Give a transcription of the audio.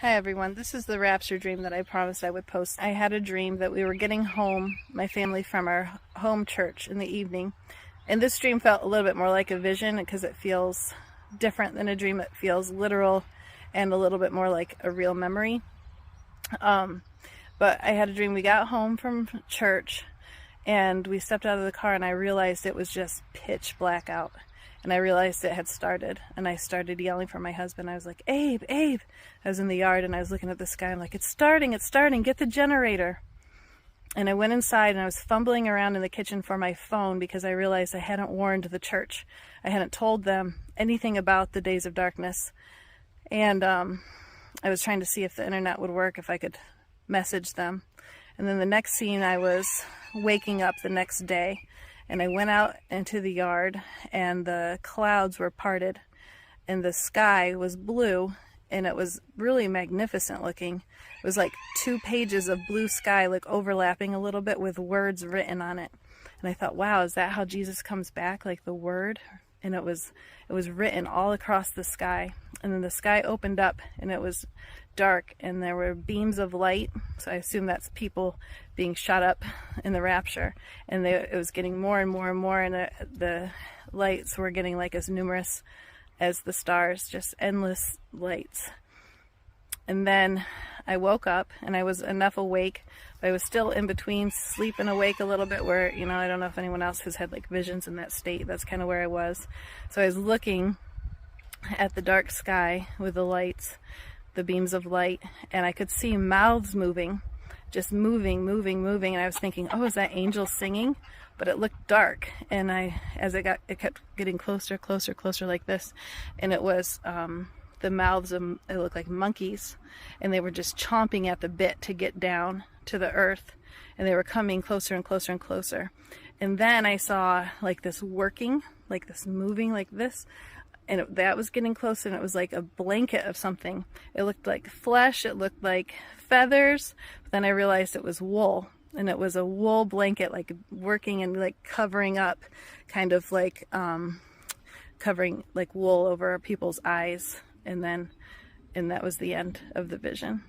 Hi everyone, this is the Rapture dream that I promised I would post. I had a dream that we were getting home, my family, from our home church in the evening. And this dream felt a little bit more like a vision because it feels different than a dream. It feels literal and a little bit more like a real memory. But I had a dream we got home from church and we stepped out of the car and I realized it was just pitch black out. And I realized it had started, and I started yelling for my husband. I was like, Abe, Abe. I was in the yard, and I was looking at the sky. I'm like, it's starting, get the generator. And I went inside, and I was fumbling around in the kitchen for my phone because I realized I hadn't warned the church. I hadn't told them anything about the days of darkness. And I was trying to see if the internet would work, if I could message them. And then the next scene, I was waking up the next day. And I went out into the yard and the clouds were parted and the sky was blue and it was really magnificent looking. It was like 2 pages of blue sky, like overlapping a little bit with words written on it. And I thought, wow, is that how Jesus comes back? Like the word? And it was written all across the sky. And then the sky opened up and it was dark and there were beams of light. So I assume that's people being shot up in the rapture. And it was getting more and more and more, and the lights were getting like as numerous as the stars, just endless lights. And then I woke up and I was enough awake, but I was still in between sleep and awake a little bit where, you know, I don't know if anyone else has had like visions in that state. That's kind of where I was. So I was looking at the dark sky with the lights, the beams of light, and I could see mouths moving, just moving. And I was thinking, oh, is that angel singing? But it looked dark, and it kept getting closer like this, and it was the mouths of, it looked like monkeys, and they were just chomping at the bit to get down to the earth, and they were coming closer and closer. And then I saw like this working, like this moving like this, and that was getting closer, and it was like a blanket of something. It looked like flesh, it looked like feathers, but then I realized it was wool, and it was a wool blanket, like working and like covering up, kind of like covering like wool over people's eyes. And that was the end of the vision.